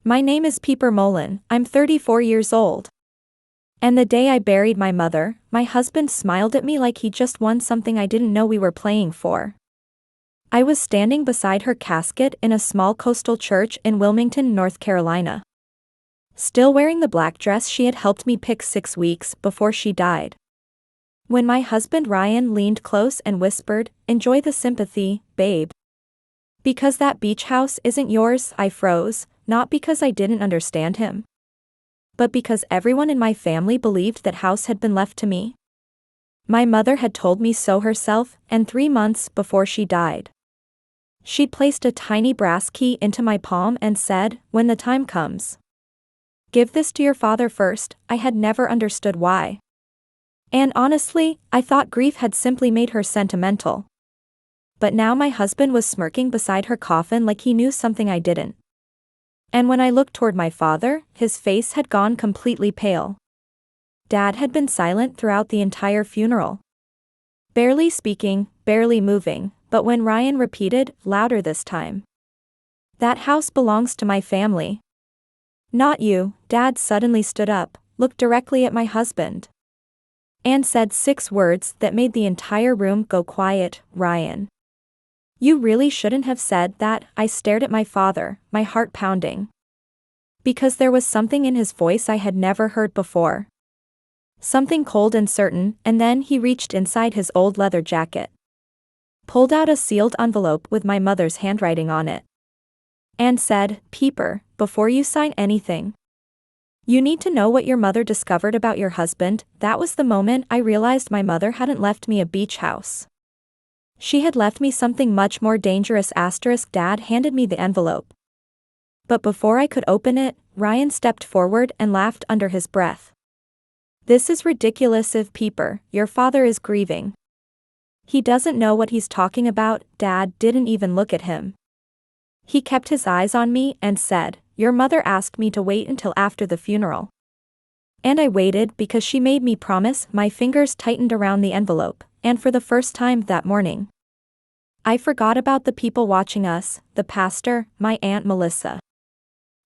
My name is Peeper Mullen, I'm 34 years old. And the day I buried my mother, my husband smiled at me like he just won something I didn't know we were playing for. I was standing beside her casket in a small coastal church in Wilmington, North Carolina. Still wearing the black dress she had helped me pick 6 weeks before she died. When my husband Ryan leaned close and whispered, "Enjoy the sympathy, babe. Because that beach house isn't yours," I froze, not because I didn't understand him, but because everyone in my family believed that house had been left to me. My mother had told me so herself, and 3 months before she died. She'd placed a tiny brass key into my palm and said, "When the time comes, give this to your father first." I had never understood why. And honestly, I thought grief had simply made her sentimental. But now my husband was smirking beside her coffin like he knew something I didn't. And when I looked toward my father, his face had gone completely pale. Dad had been silent throughout the entire funeral. Barely speaking, barely moving, but when Ryan repeated, louder this time, "That house belongs to my family." "Not you," Dad suddenly stood up, looked directly at my husband, and said 6 words that made the entire room go quiet. "Ryan. You really shouldn't have said that." I stared at my father, my heart pounding. Because there was something in his voice I had never heard before. Something cold and certain, and then he reached inside his old leather jacket, pulled out a sealed envelope with my mother's handwriting on it, and said, "Peeper, before you sign anything, you need to know what your mother discovered about your husband." That was the moment I realized my mother hadn't left me a beach house. She had left me something much more dangerous. Dad handed me the envelope. But before I could open it, Ryan stepped forward and laughed under his breath. "This is ridiculous. If Peeper, your father is grieving, he doesn't know what he's talking about." Dad didn't even look at him. He kept his eyes on me and said, "Your mother asked me to wait until after the funeral. And I waited because she made me promise." My fingers tightened around the envelope, and for the first time that morning, I forgot about the people watching us, the pastor, my Aunt Melissa,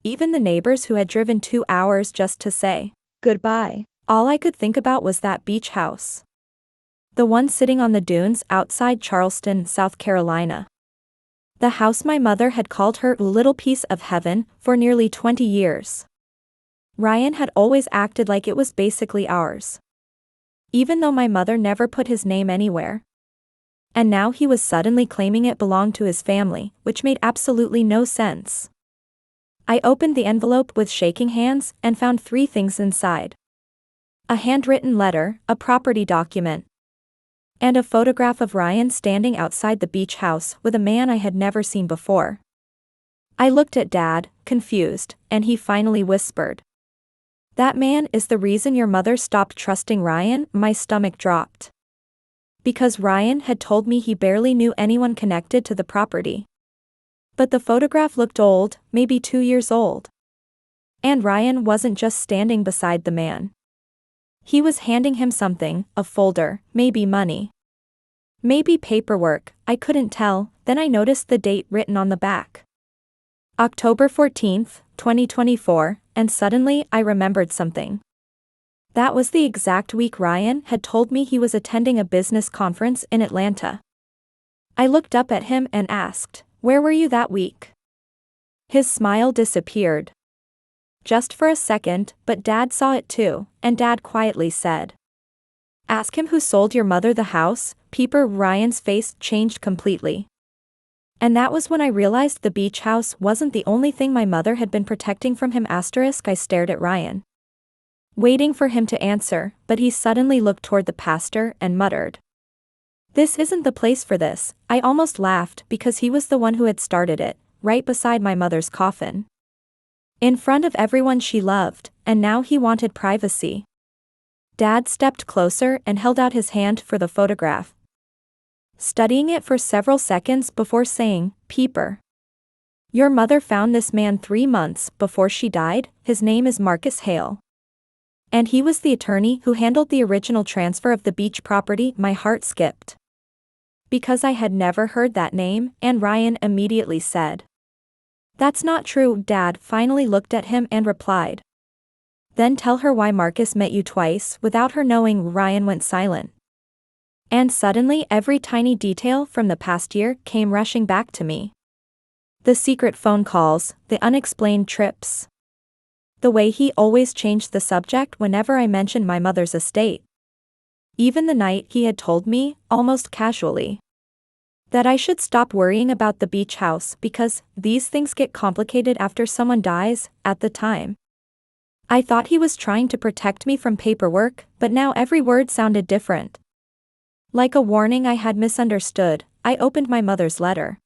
even the neighbors who had driven 2 hours just to say goodbye. All I could think about was that beach house. The one sitting on the dunes outside Charleston, South Carolina. The house my mother had called her little piece of heaven for nearly 20 years. Ryan had always acted like it was basically ours, even though my mother never put his name anywhere. And now he was suddenly claiming it belonged to his family, which made absolutely no sense. I opened the envelope with shaking hands and found 3 things inside: a handwritten letter, a property document, and a photograph of Ryan standing outside the beach house with a man I had never seen before. I looked at Dad, confused, and he finally whispered, "That man is the reason your mother stopped trusting Ryan." My stomach dropped. Because Ryan had told me he barely knew anyone connected to the property. But the photograph looked old, maybe 2 years old. And Ryan wasn't just standing beside the man. He was handing him something, a folder, maybe money, maybe paperwork, I couldn't tell. Then I noticed the date written on the back. October 14th, 2024, and suddenly I remembered something. That was the exact week Ryan had told me he was attending a business conference in Atlanta. I looked up at him and asked, "Where were you that week?" His smile disappeared. Just for a second, but Dad saw it too, and Dad quietly said, "Ask him who sold your mother the house." Peeper. Ryan's face changed completely. And that was when I realized the beach house wasn't the only thing my mother had been protecting from him. I stared at Ryan, waiting for him to answer, but he suddenly looked toward the pastor and muttered, "This isn't the place for this." I almost laughed because he was the one who had started it, right beside my mother's coffin, in front of everyone she loved, and now he wanted privacy. Dad stepped closer and held out his hand for the photograph, studying it for several seconds before saying, "Peeper, your mother found this man 3 months before she died. His name is Marcus Hale. And he was the attorney who handled the original transfer of the beach property." My heart skipped, because I had never heard that name, and Ryan immediately said, That's not true. Dad finally looked at him and replied. Then tell her why Marcus met you twice. Without her knowing, Ryan went silent. And suddenly every tiny detail from the past year came rushing back to me. The secret phone calls, the unexplained trips. The way he always changed the subject whenever I mentioned my mother's estate. Even the night he had told me, almost casually, that I should stop worrying about the beach house because these things get complicated after someone dies. At the time, I thought he was trying to protect me from paperwork, but now every word sounded different. Like a warning I had misunderstood. I opened my mother's letter.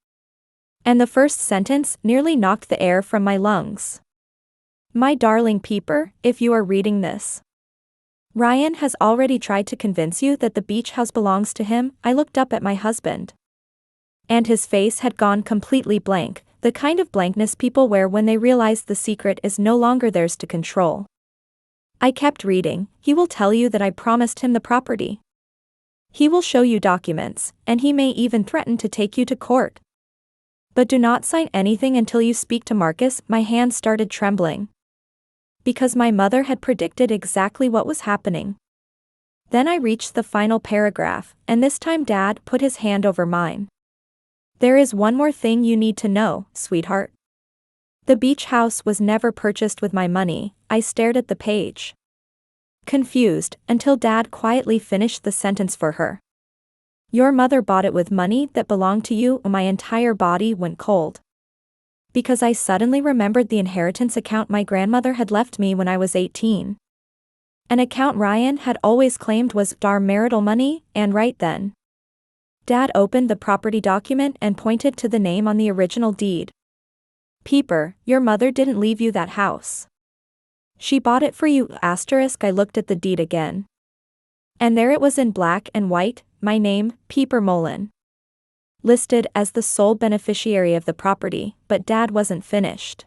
And the first sentence nearly knocked the air from my lungs. My darling Peeper, if you are reading this, Ryan has already tried to convince you that the beach house belongs to him. I looked up at my husband. And his face had gone completely blank, the kind of blankness people wear when they realize the secret is no longer theirs to control. I kept reading. He will tell you that I promised him the property. He will show you documents, and he may even threaten to take you to court. But do not sign anything until you speak to Marcus. My hands started trembling. Because my mother had predicted exactly what was happening. Then I reached the final paragraph, and this time Dad put his hand over mine. There is one more thing you need to know, sweetheart. The beach house was never purchased with my money. I stared at the page, confused, until Dad quietly finished the sentence for her. Your mother bought it with money that belonged to you. My entire body went cold. Because I suddenly remembered the inheritance account my grandmother had left me when I was 18. An account Ryan had always claimed was our marital money, and right then, Dad opened the property document and pointed to the name on the original deed. Peeper, your mother didn't leave you that house. She bought it for you. I looked at the deed again. And there it was in black and white, my name, Peeper Mullen, listed as the sole beneficiary of the property, but Dad wasn't finished.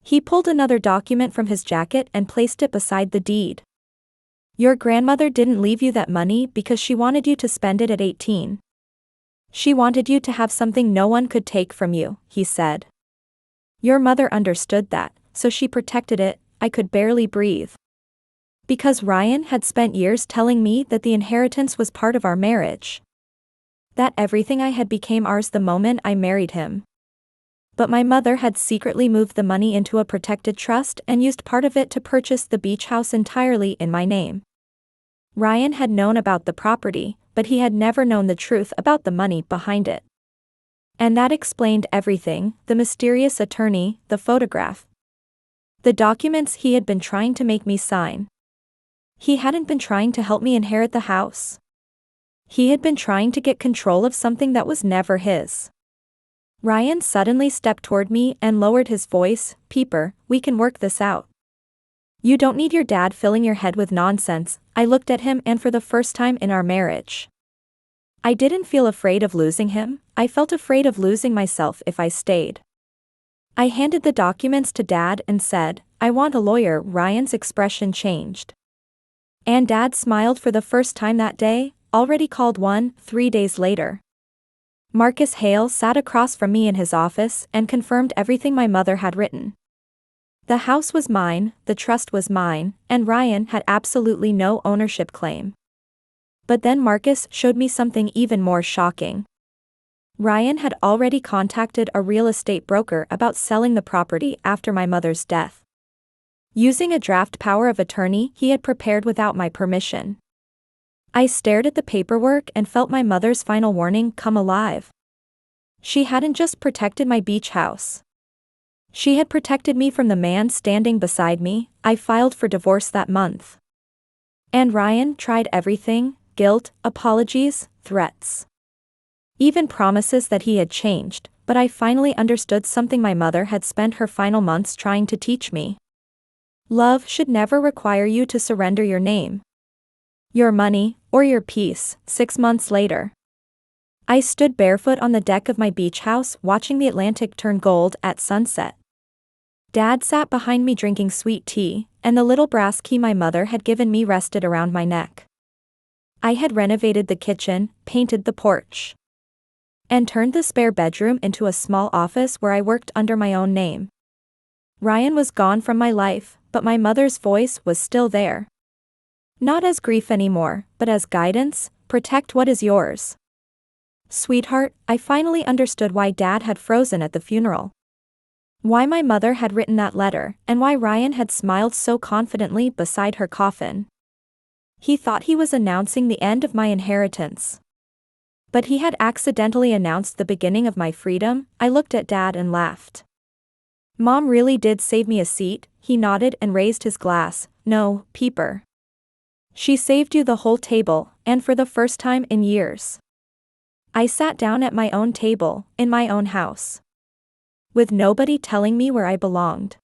He pulled another document from his jacket and placed it beside the deed. Your grandmother didn't leave you that money because she wanted you to spend it at 18. She wanted you to have something no one could take from you, he said. Your mother understood that, so she protected it. I could barely breathe. Because Ryan had spent years telling me that the inheritance was part of our marriage. That everything I had became ours the moment I married him. But my mother had secretly moved the money into a protected trust and used part of it to purchase the beach house entirely in my name. Ryan had known about the property, but he had never known the truth about the money behind it. And that explained everything: the mysterious attorney, the photograph, the documents he had been trying to make me sign. He hadn't been trying to help me inherit the house. He had been trying to get control of something that was never his. Ryan suddenly stepped toward me and lowered his voice. Peeper, we can work this out. You don't need your dad filling your head with nonsense. I looked at him, and for the first time in our marriage, I didn't feel afraid of losing him. I felt afraid of losing myself if I stayed. I handed the documents to Dad and said, I want a lawyer. Ryan's expression changed. And Dad smiled for the first time that day. Already called one. 3 days later, Marcus Hale sat across from me in his office and confirmed everything my mother had written. The house was mine, the trust was mine, and Ryan had absolutely no ownership claim. But then Marcus showed me something even more shocking. Ryan had already contacted a real estate broker about selling the property after my mother's death, using a draft power of attorney he had prepared without my permission. I stared at the paperwork and felt my mother's final warning come alive. She hadn't just protected my beach house. She had protected me from the man standing beside me. I filed for divorce that month. And Ryan tried everything: guilt, apologies, threats, even promises that he had changed, but I finally understood something my mother had spent her final months trying to teach me. Love should never require you to surrender your name, your money, or your peace. 6 months later, I stood barefoot on the deck of my beach house watching the Atlantic turn gold at sunset. Dad sat behind me drinking sweet tea, and the little brass key my mother had given me rested around my neck. I had renovated the kitchen, painted the porch, and turned the spare bedroom into a small office where I worked under my own name. Ryan was gone from my life, but my mother's voice was still there. Not as grief anymore, but as guidance: protect what is yours. Sweetheart, I finally understood why Dad had frozen at the funeral. Why my mother had written that letter, and why Ryan had smiled so confidently beside her coffin. He thought he was announcing the end of my inheritance. But he had accidentally announced the beginning of my freedom. I looked at Dad and laughed. Mom really did save me a seat, he nodded and raised his glass. No, Peeper. She saved you the whole table, and for the first time in years. I sat down at my own table, in my own house. With nobody telling me where I belonged.